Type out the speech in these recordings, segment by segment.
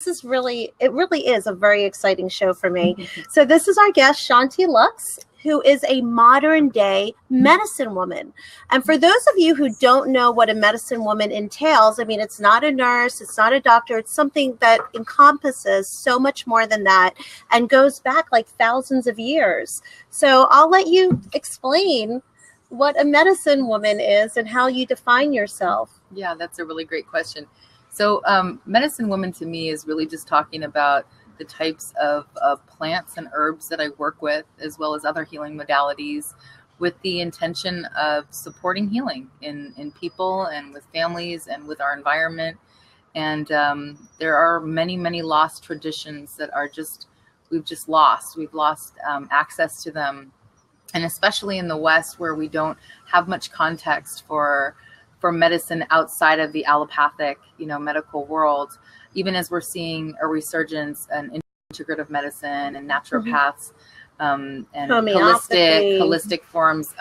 It really is a very exciting show for me. So this is our guest, Shanti Lux, who is a modern day medicine woman. And for those of you who don't know what a medicine woman entails, I mean, it's not a nurse, it's not a doctor, it's something that encompasses so much more than that and goes back like thousands of years. So I'll let you explain what a medicine woman is and how you define yourself. Yeah, that's a really great question. So medicine woman to me is really just talking about the types of plants and herbs that I work with, as well as other healing modalities, with the intention of supporting healing in people and with families and with our environment. And there are many, many lost traditions that are we've lost. We've lost access to them. And especially in the West, where we don't have much context for medicine outside of the allopathic, medical world, even as we're seeing a resurgence in integrative medicine and naturopaths, and holistic forms.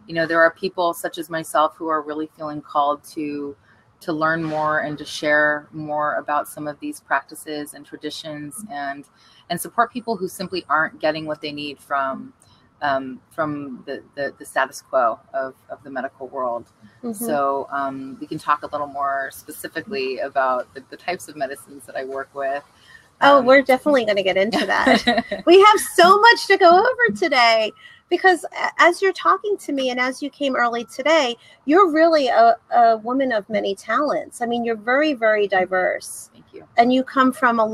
There are people such as myself who are really feeling called to learn more and to share more about some of these practices and traditions, and support people who simply aren't getting what they need from the status quo of the medical world. So we can talk a little more specifically about the types of medicines that I work with. We're definitely going to get into that. We have so much to go over today, because as you're talking to me and as you came early today, you're really a woman of many talents. I mean, you're very, very diverse. Thank you. And you come from a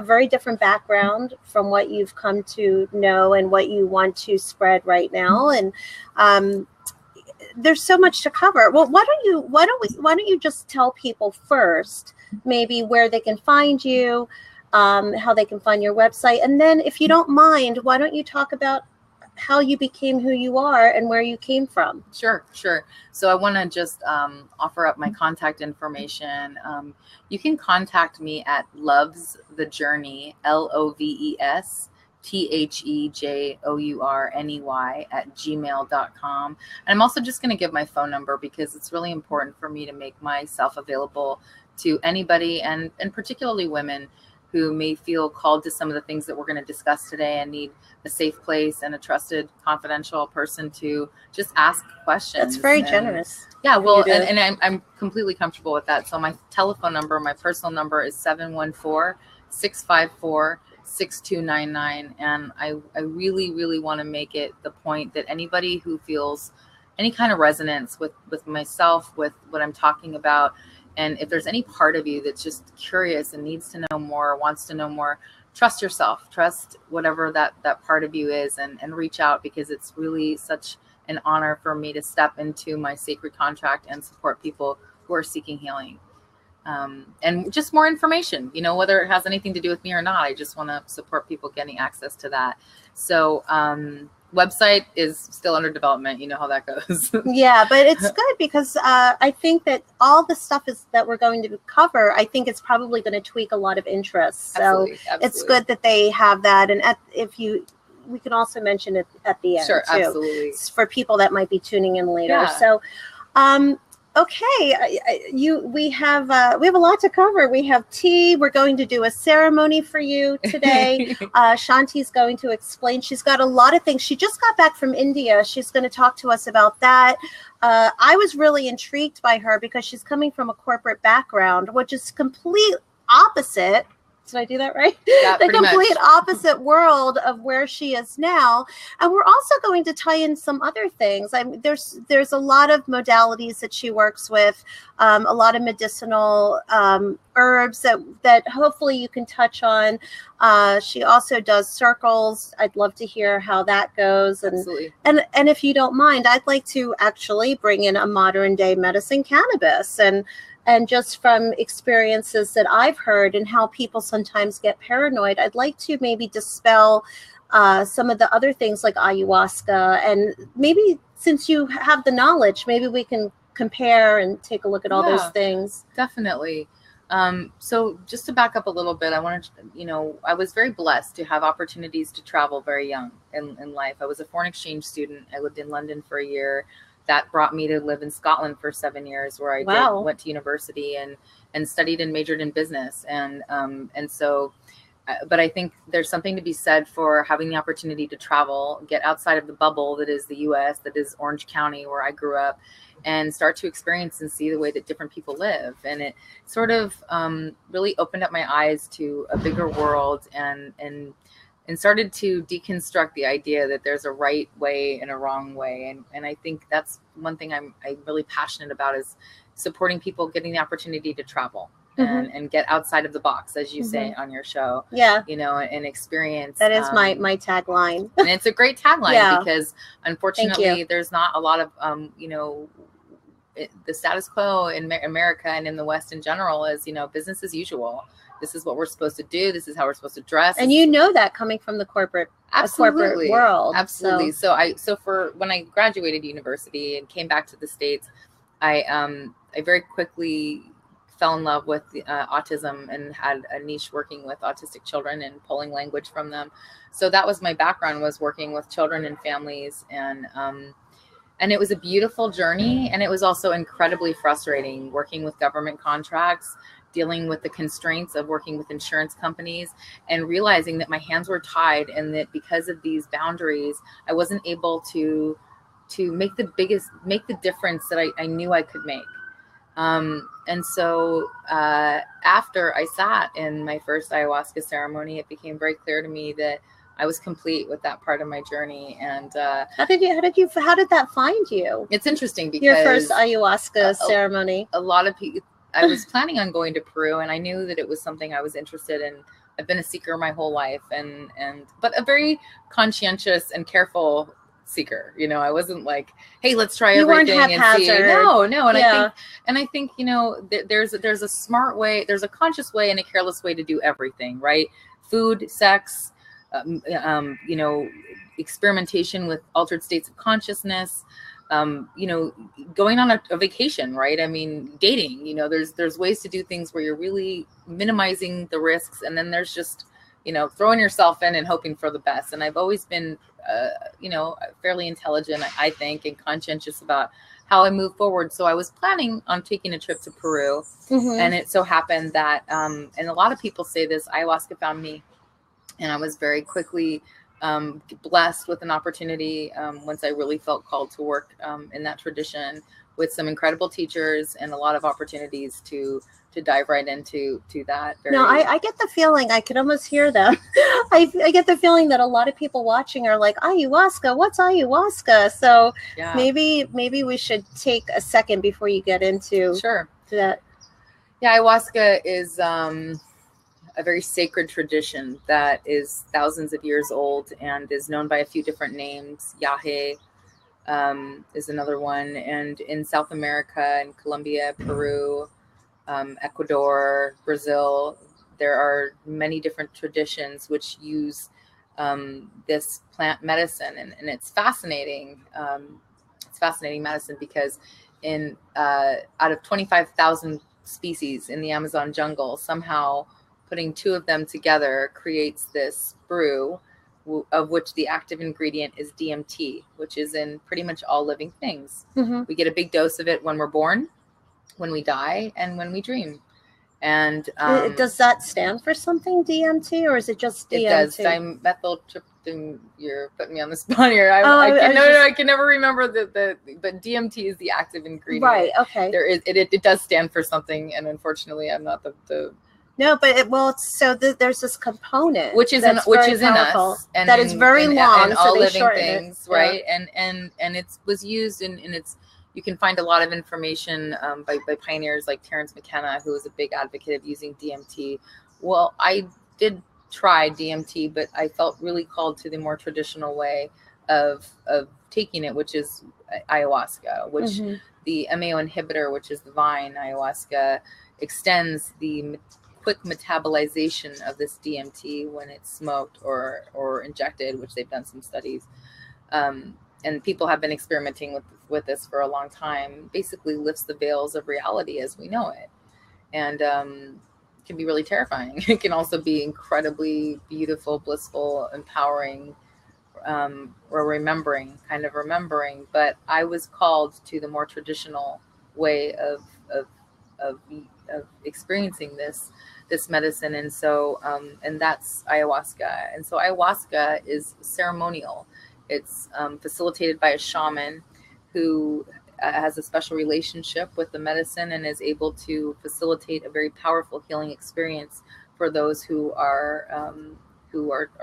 very different background from what you've come to know and what you want to spread right now. And there's so much to cover. Well, why don't you just tell people first, maybe where they can find you, how they can find your website, and then if you don't mind, why don't you talk about how you became who you are and where you came from? Sure. So I want to just offer up my contact information. You can contact me at Loves the Journey, LOVES THEJOURNEY @gmail.com. And I'm also just going to give my phone number, because it's really important for me to make myself available to anybody, and particularly women who may feel called to some of the things that we're going to discuss today and need a safe place and a trusted, confidential person to just ask questions. That's very generous. Yeah, well, and I'm completely comfortable with that. So my telephone number, my personal number is 714-654-6299. And I really, really want to make it the point that anybody who feels any kind of resonance with myself, with what I'm talking about, and if there's any part of you that's just curious and needs to know more, wants to know more, trust yourself, trust whatever that part of you is, and reach out, because it's really such an honor for me to step into my sacred contract and support people who are seeking healing. And just more information, whether it has anything to do with me or not, I just want to support people getting access to that. So, website is still under development. You know how that goes. Yeah, but it's good, because I think that all the stuff that we're going to cover, I think it's probably going to tweak a lot of interest. So absolutely. It's good that they have that. And we can also mention it at the end. Sure, too, absolutely. For people that might be tuning in later. Yeah. So, okay, we have a lot to cover. We have tea. We're going to do a ceremony for you today. Shanti's going to explain. She's got a lot of things. She just got back from India. She's going to talk to us about that. I was really intrigued by her because she's coming from a corporate background, which is complete opposite. Did I do that right? Yeah, the complete opposite world of where she is now. And we're also going to tie in some other things. There's a lot of modalities that she works with, a lot of medicinal herbs that hopefully you can touch on. She also does circles. I'd love to hear how that goes. Absolutely. And if you don't mind, I'd like to actually bring in a modern day medicine, cannabis, and just from experiences that I've heard and how people sometimes get paranoid, I'd like to maybe dispel some of the other things like ayahuasca. And maybe since you have the knowledge, maybe we can compare and take a look at all those things. Definitely. So just to back up a little bit, I wanted to, I was very blessed to have opportunities to travel very young in life. I was a foreign exchange student. I lived in London for a year, that brought me to live in Scotland for 7 years, where I went to university and studied and majored in business. And so, but I think there's something to be said for having the opportunity to travel, get outside of the bubble that is the US, that is Orange County, where I grew up, and start to experience and see the way that different people live. And it sort of really opened up my eyes to a bigger world, and started to deconstruct the idea that there's a right way and a wrong way. And I think that's one thing I'm really passionate about, is supporting people getting the opportunity to travel. And get outside of the box, as you say on your show. Yeah. You know, and experience. That is my tagline. And it's a great tagline because unfortunately there's not a lot of, you know, the status quo in America and in the West in general is, you know, business as usual. This is what we're supposed to do. This is how we're supposed to dress. And you know that coming from the corporate world. Absolutely. So for when I graduated university and came back to the States, I very quickly fell in love with autism and had a niche working with autistic children and pulling language from them. So that was my background, was working with children and families. And it was a beautiful journey. And it was also incredibly frustrating working with government contracts, dealing with the constraints of working with insurance companies, and realizing that my hands were tied, and that because of these boundaries, I wasn't able to make the difference that I knew I could make. And so after I sat in my first ayahuasca ceremony, it became very clear to me that I was complete with that part of my journey. And how did that find you? It's interesting because your first ayahuasca ceremony. A lot of people. I was planning on going to Peru, and I knew that it was something I was interested in. I've been a seeker my whole life, but a very conscientious and careful seeker. You know, I wasn't like, hey, let's try everything and see. No. And I think, you know, there's a smart way, there's a conscious way and a careless way to do everything, right? Food, sex, you know, experimentation with altered states of consciousness, you know, going on a vacation, right? I mean, dating, you know, there's ways to do things where you're really minimizing the risks. And then there's just, you know, throwing yourself in and hoping for the best. And I've always been, you know, fairly intelligent, I think, and conscientious about how I move forward. So I was planning on taking a trip to Peru. And it so happened that, and a lot of people say this, ayahuasca found me. And I was very quickly blessed with an opportunity once I really felt called to work in that tradition with some incredible teachers and a lot of opportunities to dive right into that. No, I get the feeling, I could almost hear them. I get the feeling that a lot of people watching are like, ayahuasca, what's ayahuasca? So maybe we should take a second before you get into that. Yeah, ayahuasca is a very sacred tradition that is thousands of years old and is known by a few different names. Yahe is another one. And in South America, in Colombia, Peru, Ecuador, Brazil, there are many different traditions which use this plant medicine. And it's fascinating. It's fascinating medicine because out of 25,000 species in the Amazon jungle, somehow putting two of them together creates this brew of which the active ingredient is DMT, which is in pretty much all living things. We get a big dose of it when we're born, when we die, and when we dream. And does that stand for something, DMT, or is it just DMT? It does. Dimethyltryptamine. You're putting me on the spot here. I can never remember but DMT is the active ingredient. Right. Okay. It does stand for something, and unfortunately, I'm not the No, but there's this component which is in us, and that is very long, and all so living things, right? And it was used in its. You can find a lot of information by pioneers like Terence McKenna, who was a big advocate of using DMT. Well, I did try DMT, but I felt really called to the more traditional way of taking it, which is ayahuasca, which the MAO inhibitor, which is the vine ayahuasca, extends the quick metabolization of this DMT when it's smoked or injected, which they've done some studies. And people have been experimenting with this for a long time. Basically lifts the veils of reality as we know it. And can be really terrifying. It can also be incredibly beautiful, blissful, empowering, or kind of remembering. But I was called to the more traditional way of experiencing this medicine, and so and that's ayahuasca. And so ayahuasca is ceremonial. It's facilitated by a shaman who has a special relationship with the medicine and is able to facilitate a very powerful healing experience for those who are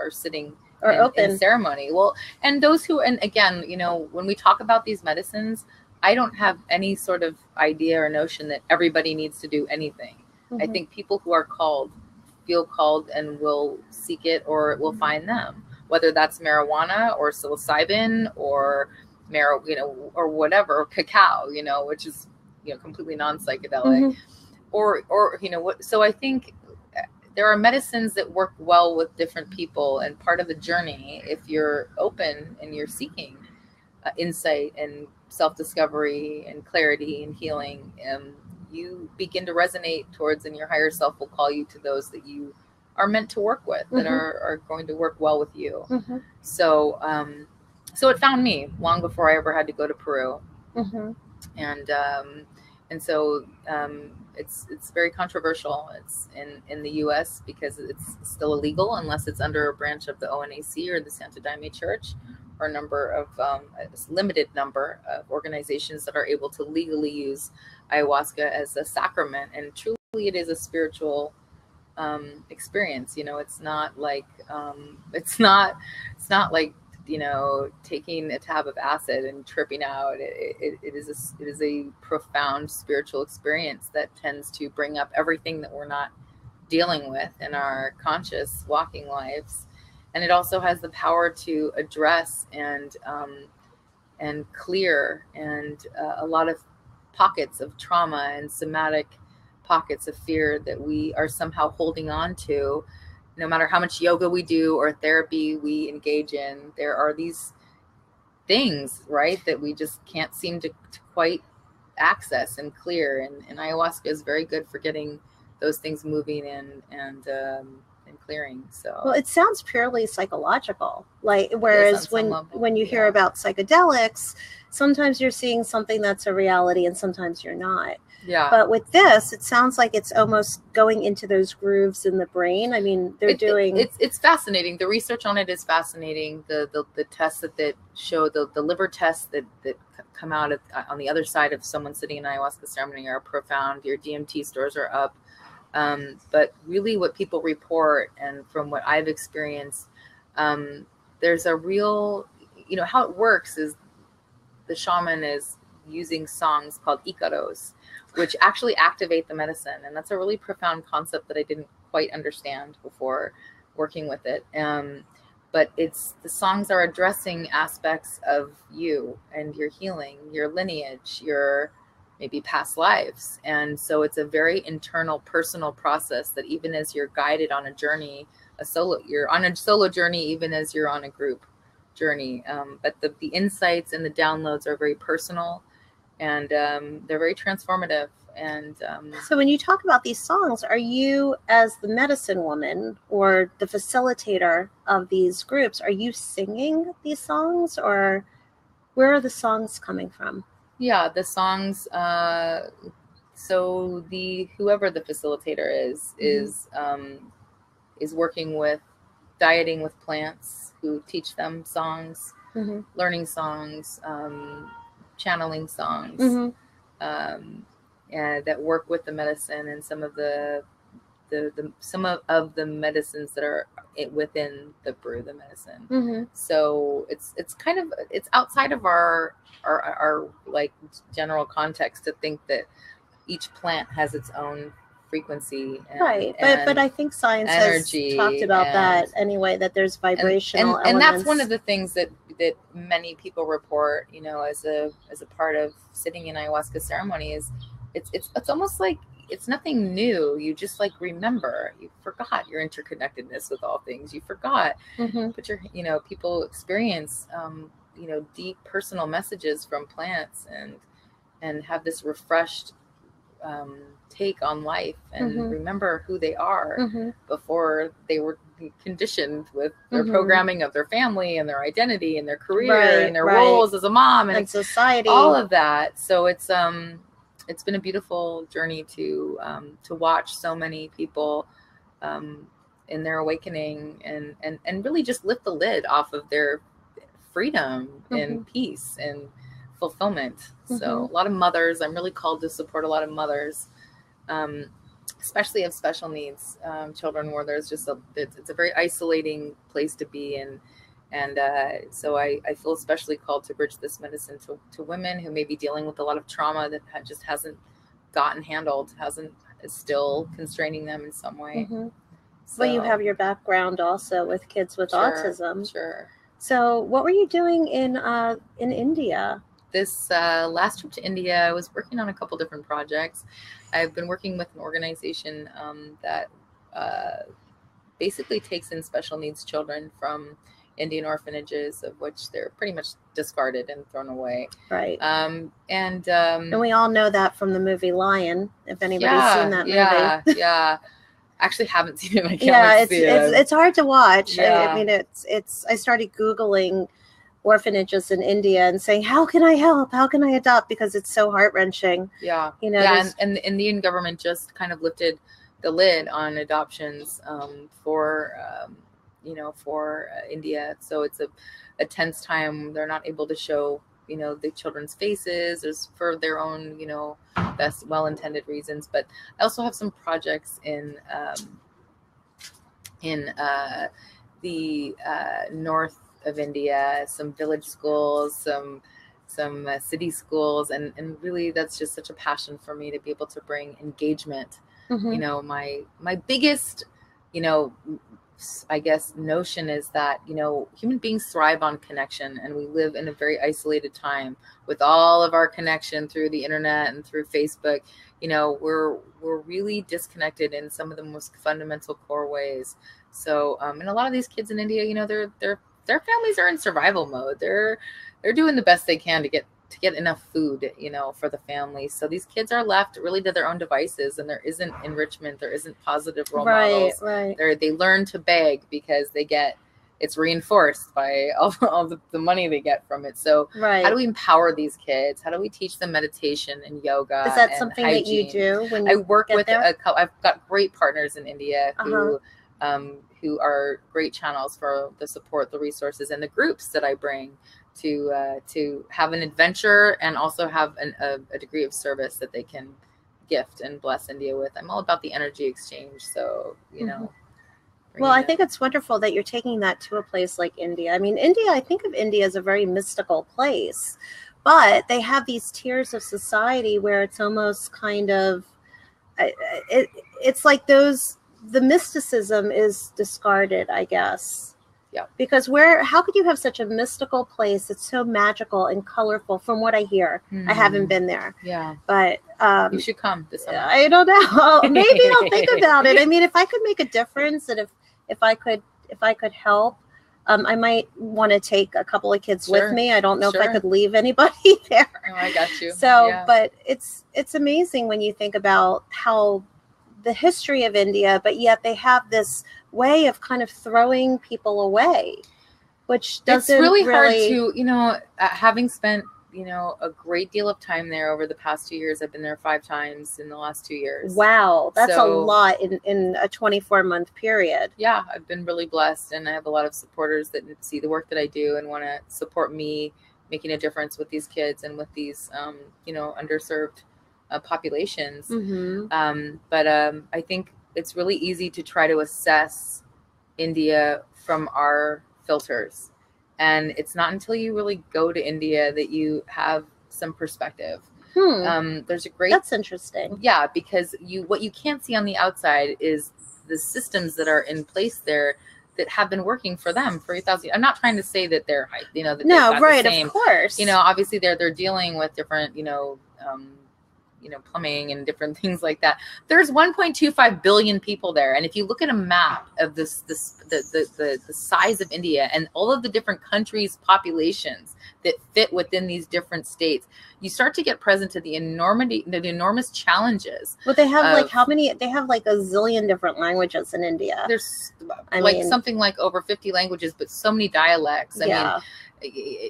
sitting or open in ceremony. Well, and those who, and again, you know, when we talk about these medicines, I don't have any sort of idea or notion that everybody needs to do anything. Mm-hmm. I think people who are called feel called and will seek it, or it will find them, whether that's marijuana or psilocybin or or whatever, or cacao, you know, which is, you know, completely non-psychedelic, mm-hmm. or you know what. So I think there are medicines that work well with different people, and part of the journey, if you're open and you're seeking insight and self-discovery and clarity and healing, you begin to resonate towards, and your higher self will call you to those that you are meant to work with, that mm-hmm. are going to work well with you. Mm-hmm. So it found me long before I ever had to go to Peru. Mm-hmm. And so it's very controversial. It's in the U.S. because it's still illegal unless it's under a branch of the ONAC or the Santo Daime Church, or a limited number of organizations that are able to legally use ayahuasca as a sacrament. And truly, it is a spiritual experience. You know, it's not like you know, taking a tab of acid and tripping out. It is a profound spiritual experience that tends to bring up everything that we're not dealing with in our conscious walking lives. And it also has the power to address and clear and a lot of pockets of trauma and somatic pockets of fear that we are somehow holding on to. No matter how much yoga we do or therapy we engage in, there are these things, right, that we just can't seem to quite access and clear. And ayahuasca is very good for getting those things moving and clearing. So, well, it sounds purely psychological, like, whereas when you hear about psychedelics, sometimes you're seeing something that's a reality and sometimes you're not. Yeah. But with this, it sounds like it's almost going into those grooves in the brain. I mean, it's fascinating. The research on it is fascinating. The tests that show the liver tests that come out on the other side of someone sitting in ayahuasca ceremony are profound. Your DMT scores are up. But really what people report, and from what I've experienced, there's a real, you know, how it works is the shaman is using songs called icaros, which actually activate the medicine. And that's a really profound concept that I didn't quite understand before working with it. But the songs are addressing aspects of you and your healing, your lineage, your maybe past lives. And so it's a very internal, personal process that even as you're guided on a journey, you're on a solo journey, even as you're on a group journey. But the insights and the downloads are very personal, and they're very transformative. And so when you talk about these songs, are you, as the medicine woman or the facilitator of these groups, are you singing these songs, or where are the songs coming from? Yeah, the songs. So whoever the facilitator mm-hmm. is working with dieting with plants, who teach them songs, mm-hmm. learning songs, channeling songs, mm-hmm. And that work with the medicine and some of the medicines that are within the brew, the medicine. Mm-hmm. So it's kind of, it's outside of our like general context to think that each plant has its own frequency, right? But I think science has talked about that anyway, that there's vibrational and that's one of the things that many people report, you know, as a part of sitting in ayahuasca ceremony, is it's almost like it's nothing new. You just like remember, you forgot your interconnectedness with all things. You forgot, mm-hmm. but people experience, deep personal messages from plants and have this refreshed take on life and mm-hmm. remember who they are mm-hmm. before they were conditioned with their Mhm. programming of their family and their identity and their career Right, and their right. roles as a mom And society. all of that. So it's been a beautiful journey to watch so many people in their awakening and really just lift the lid off of their freedom and Mhm. peace and fulfillment. So Mhm. a lot of mothers, I'm really called to support a lot of mothers, especially of special needs children, where there's just it's a very isolating place to be in. And so I feel especially called to bridge this medicine to women who may be dealing with a lot of trauma that just hasn't gotten handled, is still constraining them in some way. Mhm. So, Well, you have your background also with kids with autism. Sure. So, what were you doing in India? This last trip to India, I was working on a couple different projects. I've been working with an organization that basically takes in special needs children from Indian orphanages, of which they're pretty much discarded and thrown away. Right. And we all know that from the movie Lion, if anybody's seen that movie. Yeah. Actually haven't seen it. I can't wait to see it. It's hard to watch. Yeah. I mean, I started Googling orphanages in India and saying, how can I help? How can I adopt? Because it's so heart-wrenching. Yeah. You know, and the Indian government just kind of lifted the lid on adoptions for India. So it's a tense time. They're not able to show the children's faces, is for their own best well-intended reasons. But I also have some projects in the north of India, some village schools, some city schools, and really that's just such a passion for me to be able to bring engagement. Mm-hmm. My biggest I guess notion is that human beings thrive on connection, and we live in a very isolated time with all of our connection through the internet and through Facebook. We're really disconnected in some of the most fundamental core ways. So and a lot of these kids in India, their families are in survival mode. They're doing the best they can to get enough food, for the family. So these kids are left really to their own devices, and there isn't enrichment. There isn't positive role models. Right. They learn to beg because it's reinforced by all the money they get from it. So how do we empower these kids? How do we teach them meditation and yoga? Is that and something hygiene? That you do when you I work with there? I've got great partners in India who are great channels for the support, the resources, and the groups that I bring to have an adventure and also have a degree of service that they can gift and bless India with. I'm all about the energy exchange. So, Well, I think it's wonderful that you're taking that to a place like India. I mean, India, I think of India as a very mystical place, but they have these tiers of society where it's almost kind of, it's like the mysticism is discarded, I guess. Yeah. Because how could you have such a mystical place that's so magical and colorful? From what I hear, I haven't been there. Yeah. But you should come this summer. I don't know. Maybe I'll think about it. I mean, if I could make a difference, and if I could help, I might want to take a couple of kids with me. I don't know if I could leave anybody there. Oh, I got you. So, but it's amazing when you think about how the history of India, but yet they have this way of kind of throwing people away, which doesn't it's really hard to, having spent, a great deal of time there over the past 2 years. I've been there 5 times in the last 2 years. Wow. That's a lot in a 24-month period. Yeah. I've been really blessed, and I have a lot of supporters that see the work that I do and want to support me making a difference with these kids and with these, underserved populations. Mm-hmm. But I think it's really easy to try to assess India from our filters, and it's not until you really go to India that you have some perspective. There's a great, that's interesting. Yeah, because what you can't see on the outside is the systems that are in place there that have been working for them for 8,000. I'm not trying to say that they're, that no, right, the same. Of course. Obviously they're dealing with different, plumbing and different things like that. There's 1.25 billion people there. And if you look at a map of the size of India and all of the different countries' populations that fit within these different states, you start to get present to the enormous challenges. Well, they have like how many? They have like a zillion different languages in India. There's I mean, something like over 50 languages, but so many dialects. I mean,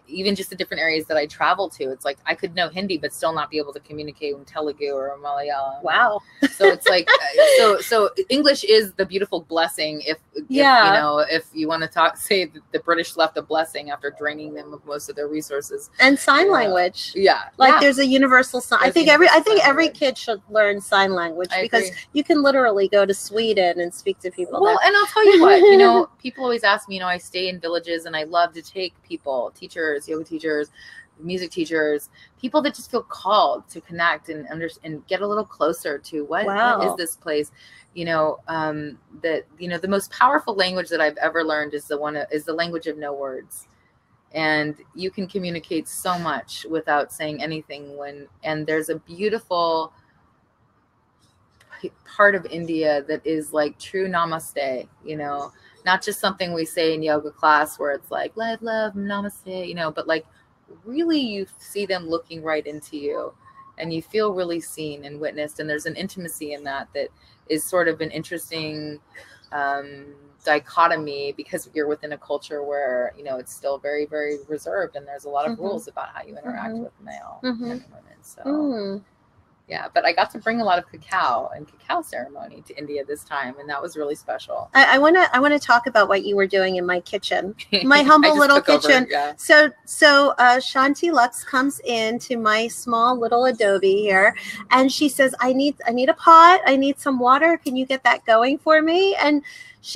even just the different areas that I travel to, it's like I could know Hindi but still not be able to communicate in Telugu or Malayalam. Wow. So it's like so English is the beautiful blessing if you want to say that the British left a blessing after draining them of most of their resources. And sign language. Yeah. Like there's a universal sign. I think every kid should learn sign language because you can literally go to Sweden and speak to people. Well, and I'll tell you what, people always ask me, I stay in villages and I love to take people, teachers, yoga teachers, music teachers, people that just feel called to connect and understand, get a little closer to what is this place, that the most powerful language that I've ever learned is the language of no words. And you can communicate so much without saying anything and there's a beautiful part of India that is like true namaste, not just something we say in yoga class where it's like love, namaste, but like really you see them looking right into you and you feel really seen and witnessed. And there's an intimacy in that is sort of an interesting dichotomy because you're within a culture where, it's still very, very reserved and there's a lot of rules about how you interact with male and women. So yeah, but I got to bring a lot of cacao and cacao ceremony to India this time, and that was really special. I want to talk about what you were doing in my kitchen, my humble little kitchen. So Shanti Lux comes into my small little adobe here, and she says, "I need a pot. I need some water. Can you get that going for me?" And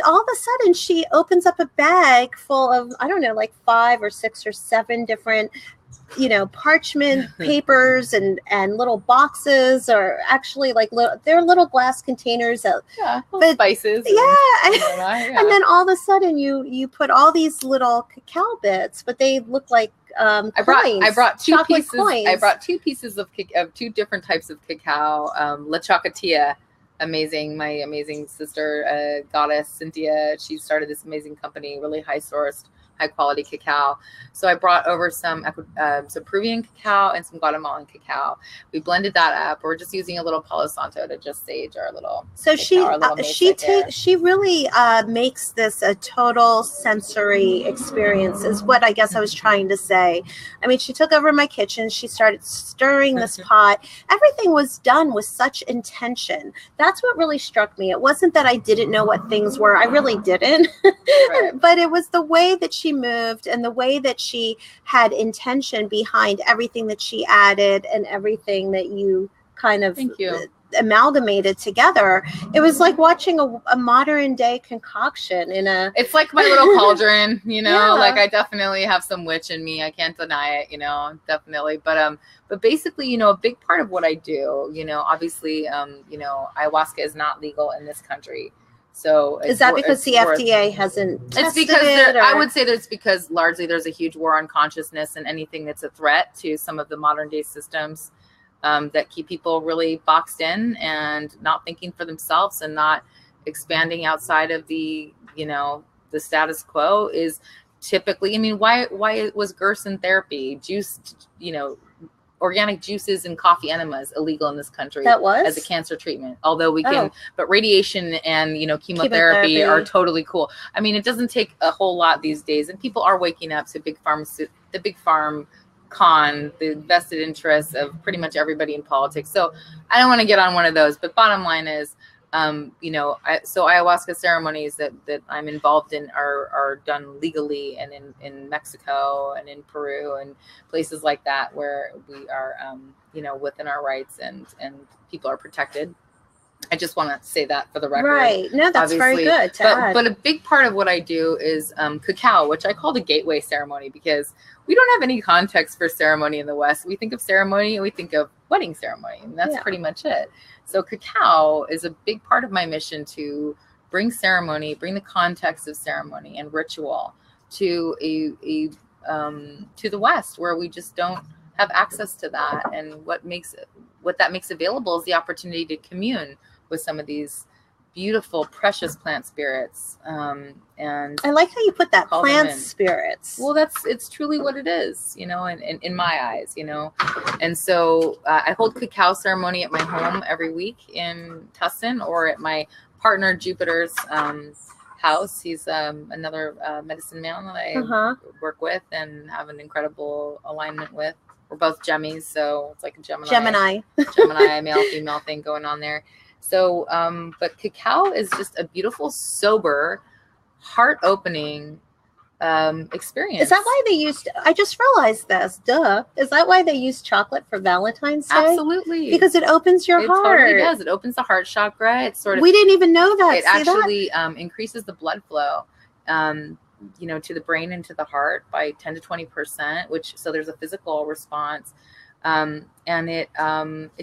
all of a sudden, she opens up a bag full of like 5 or 6 or 7 different parchment papers and little boxes, or actually like they're little glass containers of spices. And then all of a sudden you put all these little cacao bits, but they look like coins. I brought 2 pieces. Coins. I brought 2 pieces of 2 different types of cacao. La Chocolatier, amazing. My amazing sister, goddess Cynthia, she started this amazing company, really high quality cacao. So I brought over some Peruvian cacao and some Guatemalan cacao. We blended that up. We're just using a little Palo Santo to just sage our little. So she really makes this a total sensory experience, is what I guess I was trying to say. I mean, she took over my kitchen. She started stirring this pot. Everything was done with such intention. That's what really struck me. It wasn't that I didn't know what things were. I really didn't. But it was the way that she moved and the way that she had intention behind everything that she added and everything that you kind of amalgamated together. It was like watching a modern day concoction it's like my little cauldron, like I definitely have some witch in me. I can't deny it, definitely. But basically, a big part of what I do, obviously, ayahuasca is not legal in this country. So is that because the FDA hasn't tested it? I would say that it's because largely there's a huge war on consciousness and anything that's a threat to some of the modern day systems that keep people really boxed in and not thinking for themselves and not expanding outside of the status quo is typically, why was Gerson therapy, juice, organic juices and coffee enemas illegal in this country as a cancer treatment, although we can, but radiation and, chemotherapy are totally cool. It doesn't take a whole lot these days, and people are waking up to the big farm con, the vested interests of pretty much everybody in politics. So I don't want to get on one of those, but bottom line is, so ayahuasca ceremonies that I'm involved in are done legally, and in Mexico and in Peru and places like that where we are, within our rights and people are protected. I just want to say that for the record. Right. No, that's very good to add. But a big part of what I do is cacao, which I call the gateway ceremony, because we don't have any context for ceremony in the West. We think of ceremony and we think of wedding ceremony, and that's pretty much it. So cacao is a big part of my mission to bring ceremony, bring the context of ceremony and ritual to to the West, where we just don't have access to that. And what makes what that makes available is the opportunity to commune with some of these beautiful, precious plant spirits. And I like how you put that, call plant them in. spirits. Well, it's truly what it is, you know, in my eyes, you know. And so I hold cacao ceremony at my home every week in Tustin, or at my partner Jupiter's house. He's another medicine man that I work with and have an incredible alignment with. We're both Gemmies, so it's like a Gemini male female thing going on there. So but cacao is just a beautiful, sober, heart opening experience. Is that why they used, I just realized this, duh. Is that why they use chocolate for Valentine's Day? Absolutely. Because it opens your heart. It totally does. It opens the heart chakra. It's sort of, we didn't even know that. It actually increases the blood flow, you know, to the brain and to the heart by 10 to 20%, which, so there's a physical response. And it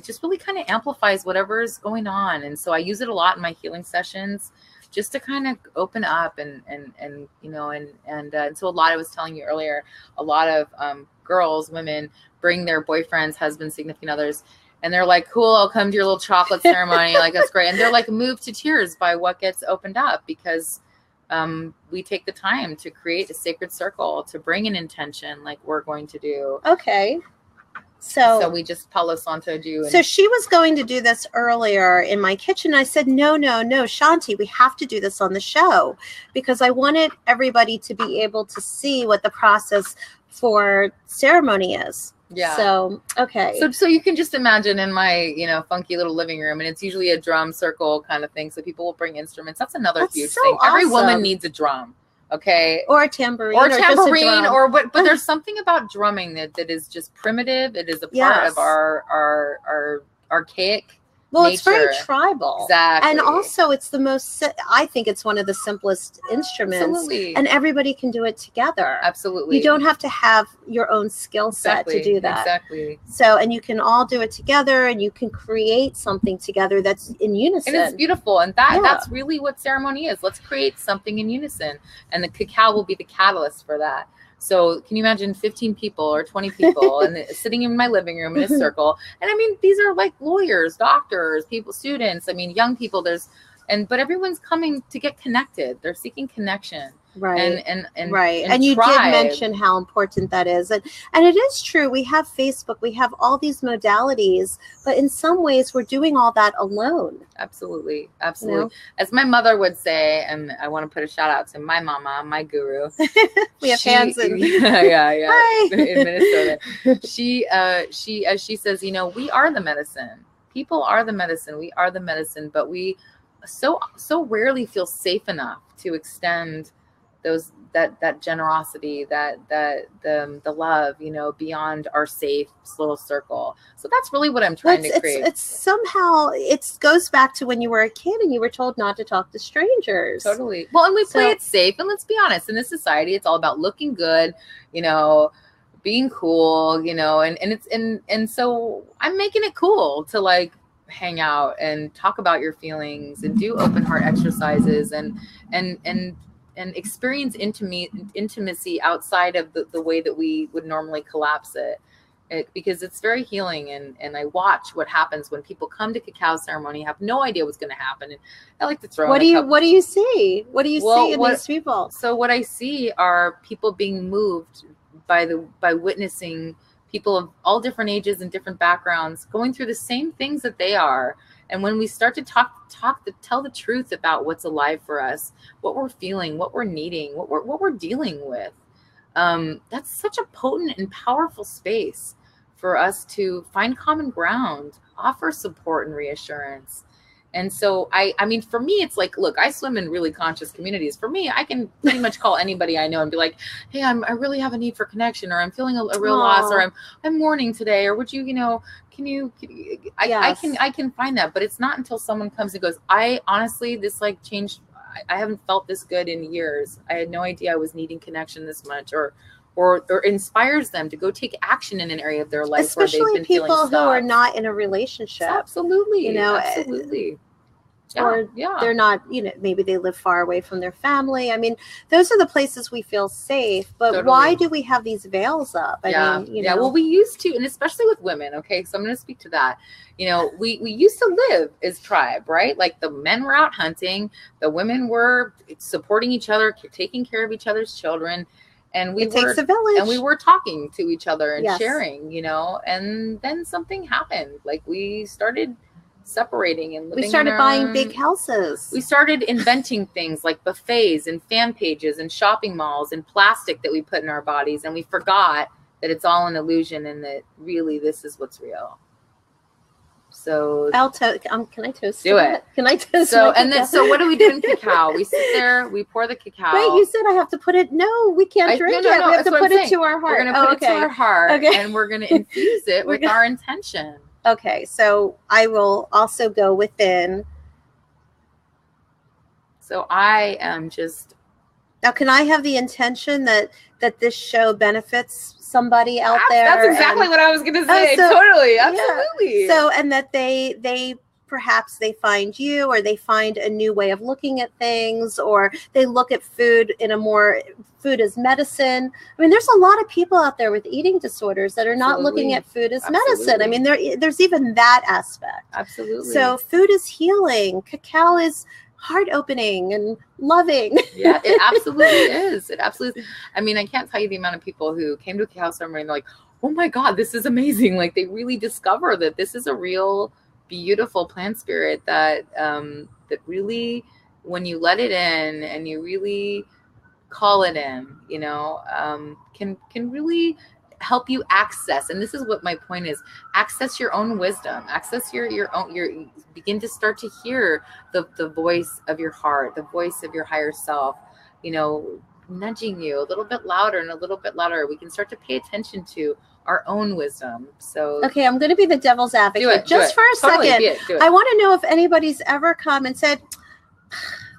just really kind of amplifies whatever is going on. And so I use it a lot in my healing sessions, just to kind of open up and you know, and so a lot, I was telling you earlier, a lot of women bring their boyfriends, husbands, significant others, and they're like, cool, I'll come to your little chocolate ceremony. Like, that's great. And they're like moved to tears by what gets opened up, because we take the time to create a sacred circle, to bring an intention like we're going to do. Okay. So we just Palo Santo do. So she was going to do this earlier in my kitchen. I said, no, Shanti, we have to do this on the show, because I wanted everybody to be able to see what the process for ceremony is. Yeah. So, okay. So you can just imagine in my, you know, funky little living room, and it's usually a drum circle kind of thing. So people will bring instruments. That's another huge thing. Awesome. Every woman needs a drum. Okay. Or a tambourine. Or but there's something about drumming that is just primitive. It is a part of our archaic nature. It's very tribal. Exactly. And also it's the most, I think it's one of the simplest instruments. Absolutely. And everybody can do it together. Absolutely. You don't have to have your own skill set to do that. Exactly. So, and you can all do it together, and you can create something together that's in unison. And it's beautiful. And that's really what ceremony is. Let's create something in unison. And the cacao will be the catalyst for that. So can you imagine 15 people or 20 people and sitting in my living room in a circle? And I mean, these are like lawyers, doctors, people, students. I mean, young people, but everyone's coming to get connected. They're seeking connection. Right. And you did mention how important that is. And it is true. We have Facebook, we have all these modalities, but in some ways we're doing all that alone. Absolutely. You know? As my mother would say, and I want to put a shout out to my mama, my guru. We have hands in. Yeah. Hi. In Minnesota. She says, you know, we are the medicine. People are the medicine. We are the medicine, but we so rarely feel safe enough to extend that generosity, the love, you know, beyond our safe little circle. So that's really what I'm trying to create. It's somehow, it goes back to when you were a kid and you were told not to talk to strangers. Totally. Well, and we play it safe, and let's be honest, in this society, it's all about looking good, you know, being cool, you know, and so I'm making it cool to like hang out and talk about your feelings and do open heart exercises and experience intimacy outside of the way that we would normally collapse it, because it's very healing. And I watch what happens when people come to cacao ceremony, have no idea what's going to happen. And I like to throw what do you see? What do you see in these people? So what I see are people being moved by witnessing people of all different ages and different backgrounds going through the same things that they are. And when we start to tell the truth about what's alive for us, what we're feeling, what we're needing, what we're dealing with, that's such a potent and powerful space for us to find common ground, offer support and reassurance. And so, I mean, for me, it's like, look, I swim in really conscious communities. For me, I can pretty much call anybody I know and be like, hey, I really have a need for connection, or I'm feeling a real loss, or I'm mourning today, or would you, you know, I can find that. But it's not until someone comes and goes, I honestly, this like changed. I haven't felt this good in years. I had no idea I was needing connection this much, or inspires them to go take action in an area of their life, especially where they've been people who are not in a relationship. Absolutely. You know, absolutely. or they're not, maybe they live far away from their family. I mean, those are the places we feel safe, but why do we have these veils up? I mean, well, we used to, and especially with women. Okay. So I'm going to speak to that. We used to live as tribe, right? Like the men were out hunting, the women were supporting each other, taking care of each other's children. And it takes a village. And we were talking to each other and sharing, and then something happened. Like we started separating and living. We started buying big houses. We started inventing things like buffets and fan pages and shopping malls and plastic that we put in our bodies. And we forgot that it's all an illusion and that really this is what's real. So can I toast? Do it. Can I toast? So what do we do in cacao? We sit there, we pour the cacao. Wait, you said I have to put it. No, we can't drink it. We have to put it to our heart. We're going to put it to our heart, and we're going to infuse it with our intention. Okay, so I will also go within. So I am just. Now, can I have the intention that this show benefits somebody out there? That's exactly what I was going to say. Totally, absolutely. Yeah. So, and that they perhaps they find you, or they find a new way of looking at things, or they look at food food as medicine. I mean, there's a lot of people out there with eating disorders that are not looking at food as medicine. I mean, there's even that aspect. Absolutely. So food is healing. Cacao is heart opening and loving. Yeah, it absolutely is. It absolutely is. I mean, I can't tell you the amount of people who came to a cacao ceremony and they're like, oh my God, this is amazing. Like they really discover that this is a real beautiful plant spirit that really, when you let it in and you really call it in, can really help you access. And this is what my point is: access your own wisdom, access your own, begin to start to hear the voice of your heart, the voice of your higher self, nudging you a little bit louder and a little bit louder. We can start to pay attention to our own wisdom. So okay, I'm going to be the devil's advocate just for a second. Do it. I want to know if anybody's ever come and said,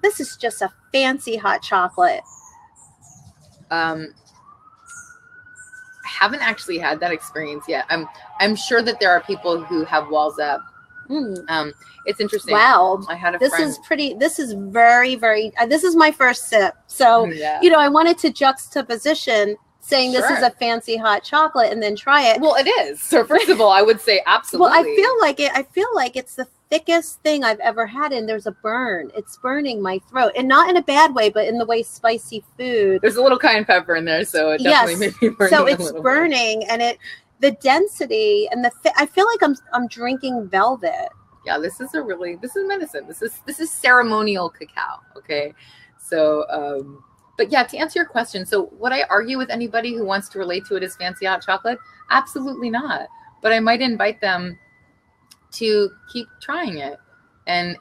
this is just a fancy hot chocolate. I haven't actually had that experience yet. I'm sure that there are people who have walls up. It's interesting. Wow. I had a friend. This is very, very, this is my first sip. So, I wanted to juxtaposition saying this is a fancy hot chocolate and then try it. Well, it is. So first of all, I would say absolutely. Well, I feel like it's the thickest thing I've ever had, and there's a burn. It's burning my throat, and not in a bad way, but in the way spicy food. There's a little cayenne pepper in there, so it definitely made me burn. So it's burning, and the density and I feel like I'm drinking velvet. Yeah, this is medicine. This is ceremonial cacao. Okay, so but yeah, to answer your question, so would I argue with anybody who wants to relate to it as fancy hot chocolate? Absolutely not. But I might invite them to keep trying it, and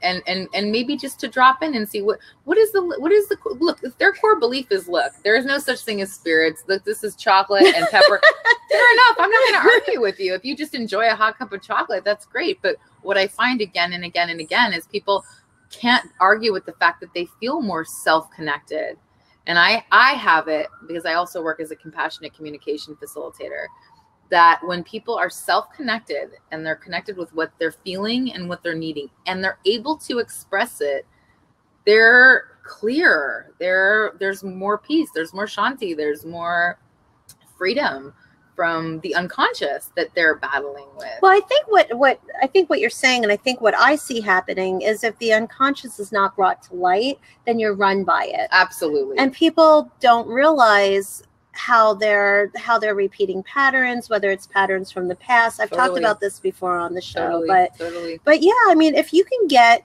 maybe just to drop in and see what is the look. If their core belief is, look, there is no such thing as spirits. Look, this is chocolate and pepper. Fair enough. I'm not going to argue with you. If you just enjoy a hot cup of chocolate, that's great. But what I find again and again and again is people can't argue with the fact that they feel more self-connected. And I have it because I also work as a compassionate communication facilitator, that when people are self-connected and they're connected with what they're feeling and what they're needing, and they're able to express it, they're clear. There's more peace. There's more Shanti. There's more freedom from the unconscious that they're battling with. Well, I think what you're saying, and I think what I see happening is, if the unconscious is not brought to light, then you're run by it. Absolutely. And people don't realize how they're repeating patterns, whether it's patterns from the past. I've talked about this before on the show, but yeah, I mean, if you can get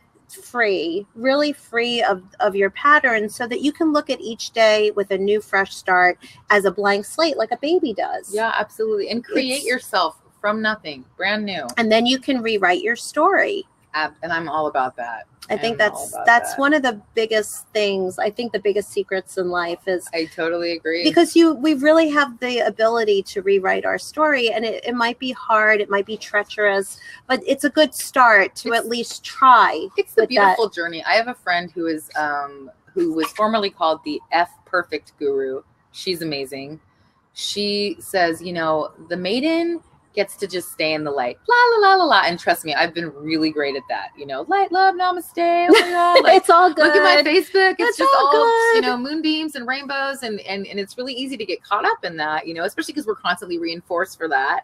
really free of your patterns, so that you can look at each day with a new fresh start as a blank slate, like a baby does. Yeah, absolutely. And create yourself from nothing, brand new. And then you can rewrite your story. And I'm all about that. I think that's one of the biggest things. I think the biggest secrets in life is. I totally agree. Because we really have the ability to rewrite our story, and it might be hard, it might be treacherous, but it's a good start to at least try. It's the beautiful journey. I have a friend who was formerly called the F Perfect Guru. She's amazing. She says, the maiden gets to just stay in the light. La la la la la. And trust me, I've been really great at that. You know, light, love, namaste. Oh my God. Like, it's all good. Look at my Facebook. It's just all good. you know, moonbeams and rainbows, and it's really easy to get caught up in that, you know, especially because we're constantly reinforced for that.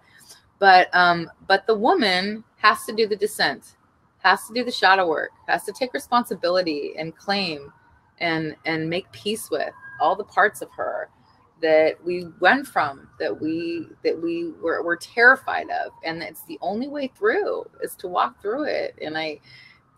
But the woman has to do the descent, has to do the shadow work, has to take responsibility and claim and make peace with all the parts of her that we went from, that we were terrified of, and it's the only way through is to walk through it.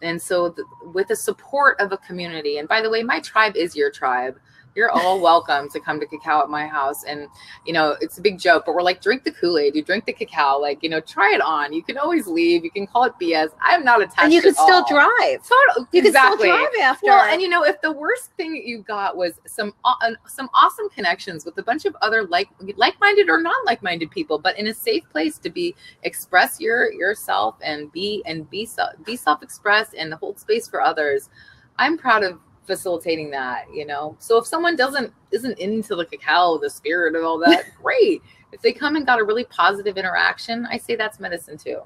And so with the support of a community, and by the way, my tribe is your tribe. You're all welcome to come to Cacao at my house. And, you know, it's a big joke, but we're like, drink the Kool-Aid, you drink the cacao, like, you know, try it on. You can always leave. You can call it BS. I'm not attached. And you can still all. drive. Totally. You Exactly. can still drive after. Well, and you know, if the worst thing that you got was some awesome connections with a bunch of other like-minded or non-like-minded people, but in a safe place to express yourself and be self-expressed and hold space for others, I'm proud of facilitating that, you know. So if someone isn't into the cacao, the spirit of all that, great. If they come and got a really positive interaction, I say that's medicine too.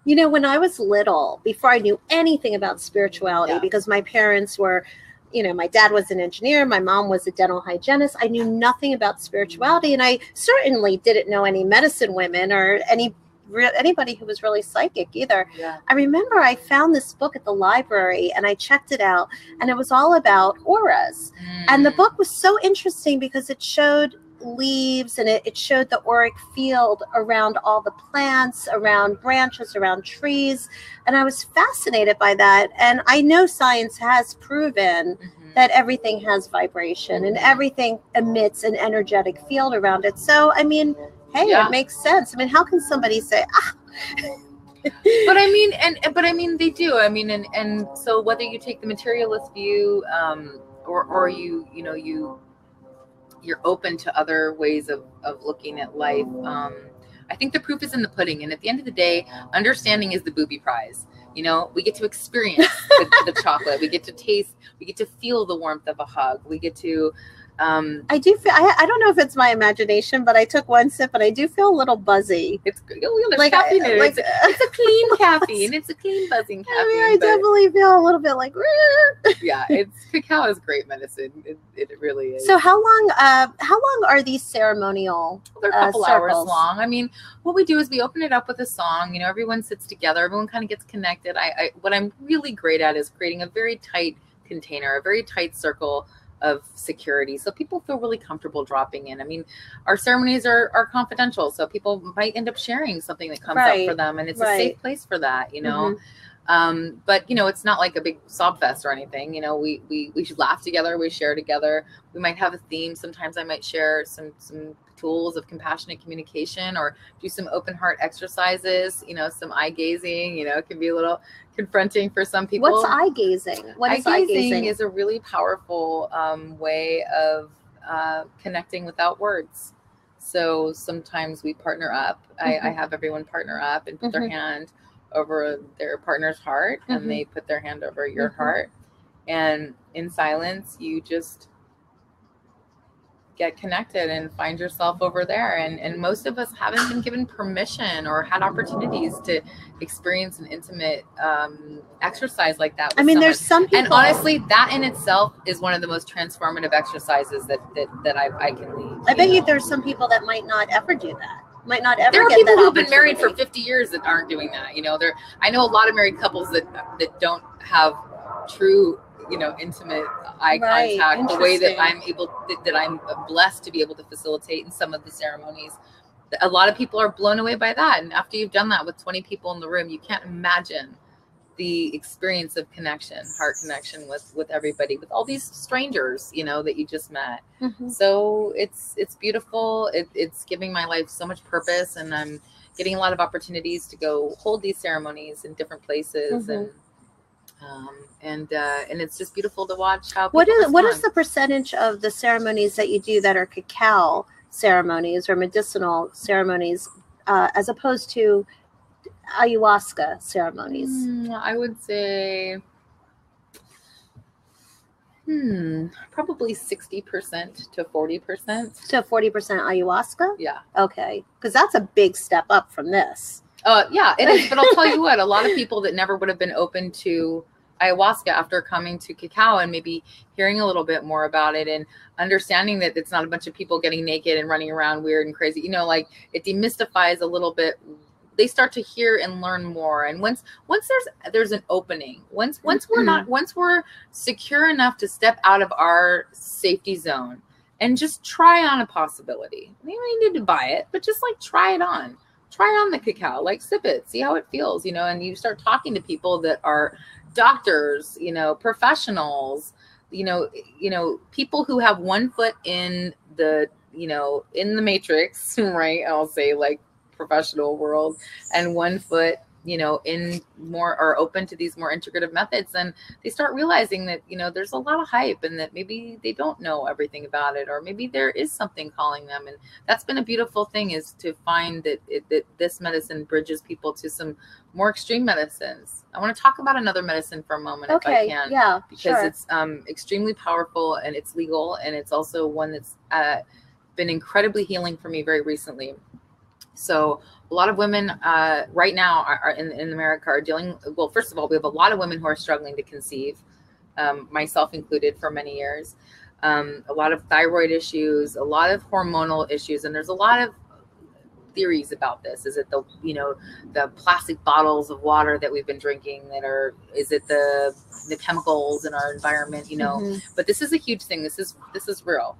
You know, when I was little, before I knew anything about spirituality, because my parents were, you know, my dad was an engineer, my mom was a dental hygienist. I knew nothing about spirituality, and I certainly didn't know any medicine women or anybody who was really psychic either. Yeah. I remember I found this book at the library and I checked it out, and it was all about auras. And the book was so interesting because it showed leaves, and it showed the auric field around all the plants, around branches, around trees. And I was fascinated by that. And I know science has proven that everything has vibration and everything emits an energetic field around it. So, I mean, hey, it makes sense. I mean, how can somebody say, But I mean, they do. I mean, and so whether you take the materialist view, or you're open to other ways of looking at life. I think the proof is in the pudding. And at the end of the day, understanding is the booby prize. You know, we get to experience the chocolate. We get to taste. We get to feel the warmth of a hug. We get to. I do feel. I don't know if it's my imagination, but I took one sip and I do feel a little buzzy. It's like caffeine. It's a clean caffeine. It's a clean buzzing caffeine. I mean, I definitely feel a little bit like. Yeah, cacao is great medicine. It really is. So how long are these ceremonial? They're a couple hours long. I mean, what we do is we open it up with a song. You know, everyone sits together. Everyone kind of gets connected. What I'm really great at is creating a very tight container, a very tight circle of security, so people feel really comfortable dropping in. I mean, our ceremonies are confidential, so people might end up sharing something that comes up for them, and it's a safe place for that, you know. But you know, it's not like a big sob fest or anything. You know, we laugh together, we share together. We might have a theme. Sometimes I might share some tools of compassionate communication, or do some open heart exercises. You know, some eye gazing. You know, it can be a little confronting for some people. What's eye gazing? What is eye gazing? Is a really powerful way of connecting without words. So sometimes we partner up. I have everyone partner up and put their hand over their partner's heart, and they put their hand over your heart, and in silence you just get connected and find yourself over there. And most of us haven't been given permission or had opportunities to experience an intimate exercise like that with I mean, someone. There's some people, and honestly, that in itself is one of the most transformative exercises that I can lead. I bet you there's some people that might not ever do that. Might not ever. There are get people that who've been married for 50 years that aren't doing that. You know, I know a lot of married couples that don't have true, you know, intimate eye contact the way that I'm blessed to be able to facilitate in some of the ceremonies. A lot of people are blown away by that. And after you've done that with 20 people in the room, you can't imagine the experience of connection, heart connection with everybody, with all these strangers, you know, that you just met. So it's beautiful. It's giving my life so much purpose, and I'm getting a lot of opportunities to go hold these ceremonies in different places, and it's just beautiful to watch how people respond. What is the percentage of the ceremonies that you do that are cacao ceremonies or medicinal ceremonies, as opposed to ayahuasca ceremonies? I would say Probably 60% to 40%. So 40% ayahuasca? Yeah. Okay. Because that's a big step up from this. Yeah, it is. But I'll tell you what, a lot of people that never would have been open to ayahuasca after coming to Cacao and maybe hearing a little bit more about it and understanding that it's not a bunch of people getting naked and running around weird and crazy, like it demystifies a little bit. They start to hear and learn more. And once there's an opening, once we're secure enough to step out of our safety zone and just try on a possibility. You don't need to buy it, but just like try on the cacao, like sip it, see how it feels, and you start talking to people that are doctors, professionals, people who have one foot in the, in the matrix, right? I'll say like professional world, and one foot, in more, or open to these more integrative methods. And they start realizing that, there's a lot of hype and that maybe they don't know everything about it, or maybe there is something calling them. And that's been a beautiful thing, is to find that that this medicine bridges people to some more extreme medicines. I want to talk about another medicine for a moment, if I can. Yeah, because it's extremely powerful, and it's legal, and it's also one that's been incredibly healing for me very recently. So a lot of women right now are in America are dealing, well, first of all, we have a lot of women who are struggling to conceive, myself included, for many years. A lot of thyroid issues, a lot of hormonal issues, and there's a lot of theories about this. Is it the plastic bottles of water that we've been drinking is it the chemicals in our environment, but this is a huge thing. This is real.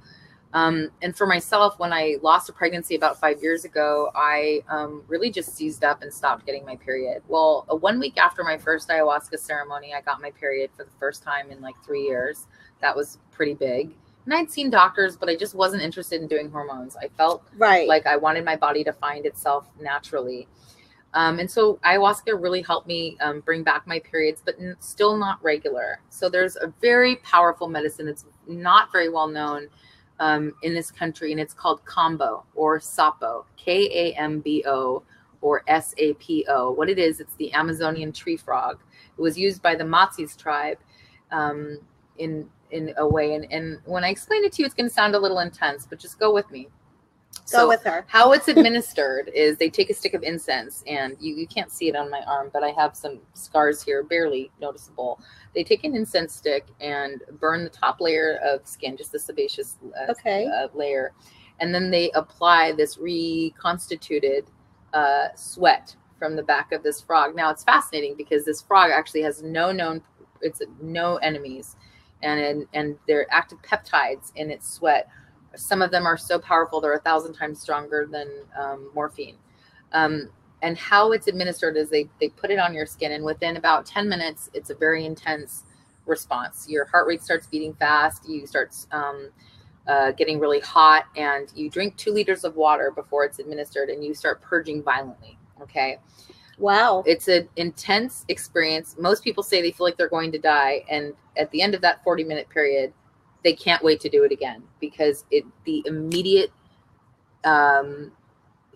And for myself, when I lost a pregnancy about 5 years ago, I really just seized up and stopped getting my period. Well, 1 week after my first ayahuasca ceremony, I got my period for the first time in like 3 years. That was pretty big. And I'd seen doctors, but I just wasn't interested in doing hormones. I felt like I wanted my body to find itself naturally. And so ayahuasca really helped me bring back my periods, but still not regular. So there's a very powerful medicine that's not very well known in this country, and it's called Kambo, or Sapo, Kambo, or Sapo. What it is, it's the Amazonian tree frog. It was used by the Matsis tribe in a way. And when I explain it to you, it's going to sound a little intense, but just go with me. Go with her. How it's administered is they take a stick of incense, and you can't see it on my arm, but I have some scars here, barely noticeable. They take an incense stick and burn the top layer of skin, just the sebaceous layer. And then they apply this reconstituted sweat from the back of this frog. Now, it's fascinating because this frog actually has no enemies, and they're active peptides in its sweat. Some of them are so powerful, they're 1,000 times stronger than morphine. And how it's administered is they put it on your skin, and within about 10 minutes, it's a very intense response. Your heart rate starts beating fast. You start getting really hot, and you drink 2 liters of water before it's administered, and you start purging violently. Okay. Wow. It's an intense experience. Most people say they feel like they're going to die. And at the end of that 40-minute period, they can't wait to do it again, because the immediate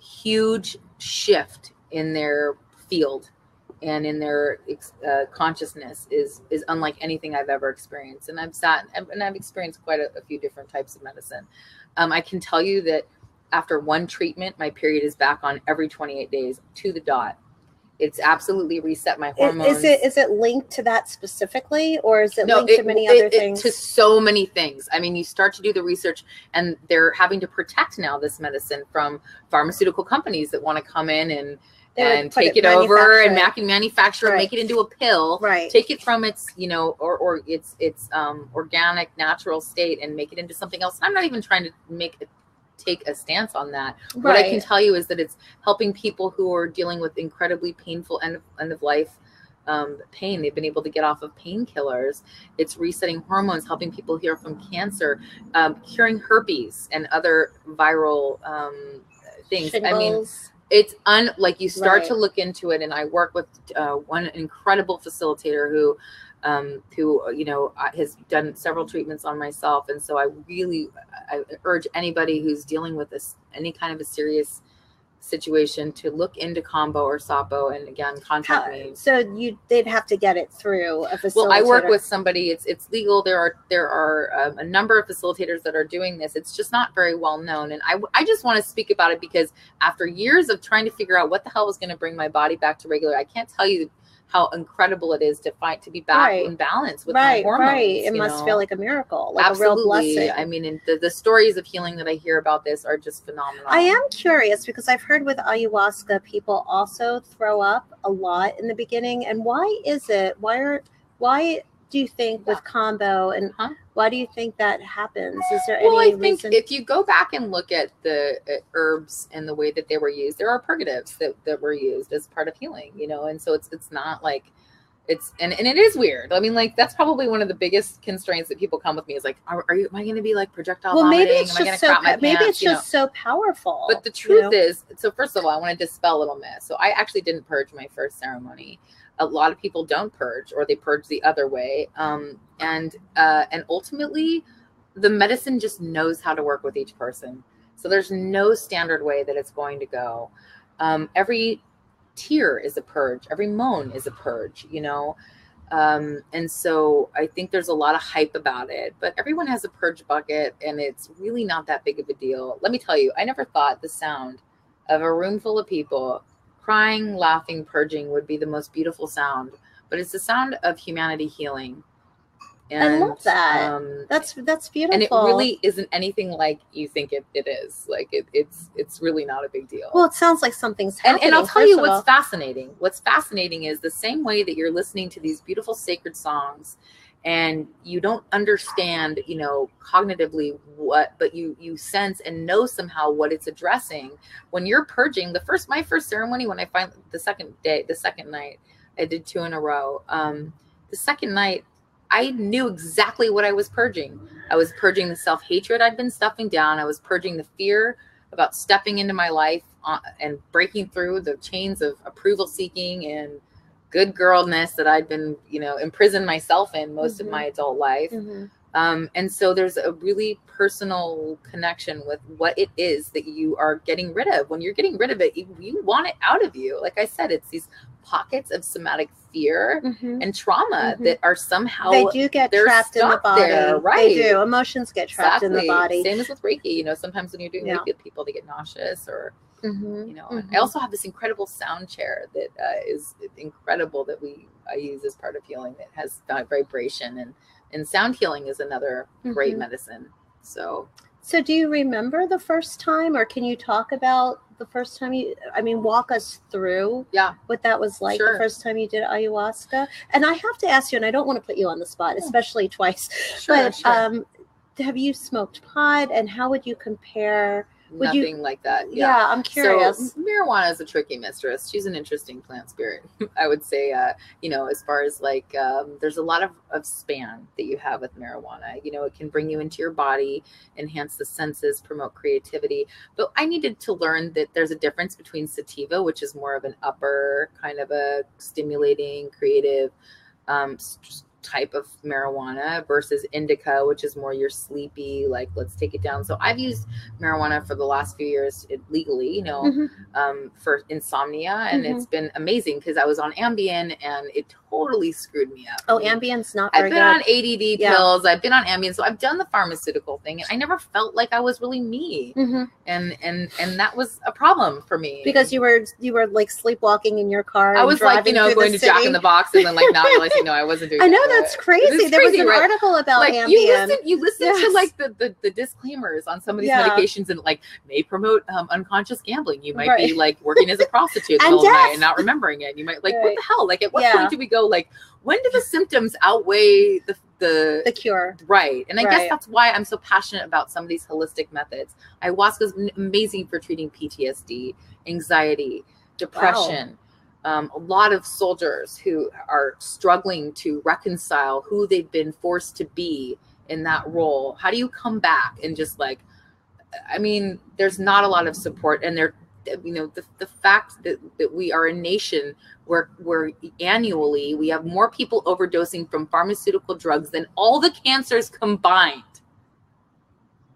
huge shift in their field and in their consciousness is unlike anything I've ever experienced. And I've experienced quite a few different types of medicine. I can tell you that after one treatment, my period is back on every 28 days to the dot. It's absolutely reset my hormones. Is it linked to that specifically, or is it linked to many other things? To so many things. I mean, you start to do the research, and they're having to protect now this medicine from pharmaceutical companies that want to come in and take it over and manufacture it, make it into a pill, take it from its, or its organic, natural state and make it into something else. I'm not even trying to take a stance on that. What I can tell you is that it's helping people who are dealing with incredibly painful end of life pain. They've been able to get off of painkillers. It's resetting hormones, helping people heal from cancer, curing herpes and other viral things. Shingles. I mean, it's like you start to look into it, and I work with one incredible facilitator who has done several treatments on myself. And so I urge anybody who's dealing with any kind of a serious situation to look into combo or sapo, and again, contact me. So they'd have to get it through a facilitator. Well, I work with somebody. It's legal. There are a number of facilitators that are doing this. It's just not very well known, and I just want to speak about it because after years of trying to figure out what the hell was going to bring my body back to regular, I can't tell you how incredible it is to be back in balance with my hormones. Right. It must feel like a miracle, like Absolutely. a real blessing. I mean, and the stories of healing that I hear about this are just phenomenal. I am curious because I've heard with ayahuasca, people also throw up a lot in the beginning. And why is it? Why do you think with combo and why do you think that happens? Is there any reason? If you go back and look at the herbs and the way that they were used, there are purgatives that were used as part of healing, you know, and so it's not like and it is weird. I mean, like that's probably one of the biggest constraints that people come with me is like, am I going to be like projectile vomiting? Maybe it's just so powerful. But the truth is, so first of all, I want to dispel a little myth. So I actually didn't purge my first ceremony. A lot of people don't purge, or they purge the other way. And ultimately the medicine just knows how to work with each person. So there's no standard way that it's going to go. Every tear is a purge. Every moan is a purge, you know? And so I think there's a lot of hype about it, but everyone has a purge bucket and it's really not that big of a deal. Let me tell you, I never thought the sound of a room full of people crying, laughing, purging would be the most beautiful sound, but it's the sound of humanity healing. And I love that. That's beautiful. And it really isn't anything like you think it is. Like it's really not a big deal. Well, it sounds like something's happening. And I'll tell you what's fascinating. What's fascinating is the same way that you're listening to these beautiful sacred songs and you don't understand, you know, cognitively but you sense and know somehow what it's addressing. When you're purging, my first ceremony, when I finally, the second night, I did 2 in a row. The second night, I knew exactly what I was purging. I was purging the self-hatred I'd been stuffing down. I was purging the fear about stepping into my life and breaking through the chains of approval seeking and good girlness that I'd been, you know, imprisoned myself in most of my adult life. And so there's a really personal connection with what it is that you are getting rid of. When you're getting rid of it, you want it out of you. Like I said, it's these pockets of somatic fear and trauma that are somehow they do get trapped in the body. There, right? They do. Emotions get trapped in the body. Same as with Reiki. You know, sometimes when you're doing Reiki with people, they get nauseous or you know. And I also have this incredible sound chair that is incredible that I use as part of healing that has vibration and sound healing is another great medicine. So do you remember the first time, or can you talk about the first time walk us through what that was like the first time you did ayahuasca? And I have to ask you, and I don't want to put you on the spot, especially twice, but have you smoked pot, and how would you compare? Nothing like that. Yeah, I'm curious. So marijuana is a tricky mistress. She's an interesting plant spirit. I would say, you know, as far as like, there's a lot of span that you have with marijuana. You know, it can bring you into your body, enhance the senses, promote creativity. But I needed to learn that there's a difference between sativa, which is more of an upper kind of a stimulating, creative, type of marijuana versus indica, which is more your sleepy, like let's take it down. So I've used marijuana for the last few years legally, you know, for insomnia, and it's been amazing because I was on Ambien and it totally screwed me up. Oh, Ambien's not very good. I've been on ADD pills. I've been on Ambien, so I've done the pharmaceutical thing, and I never felt like I was really me. And that was a problem for me because you were like sleepwalking in your car. I was like, you know, going to Jack in the Box and then like not realizing I wasn't doing. I know that's crazy. There was an article about like, Ambien. You listen to like the disclaimers on some of these medications and like may promote unconscious gambling. You might be like working as a prostitute the whole night and not remembering it. You might like what the hell? Like at what point do we go like when do the symptoms outweigh the cure? Right. And I guess that's why I'm so passionate about some of these holistic methods. Ayahuasca is amazing for treating PTSD, anxiety, depression. A lot of soldiers who are struggling to reconcile who they've been forced to be in that role. How do you come back and just like, I mean, there's not a lot of support, and there, you know, the fact that we are a nation where annually we have more people overdosing from pharmaceutical drugs than all the cancers combined.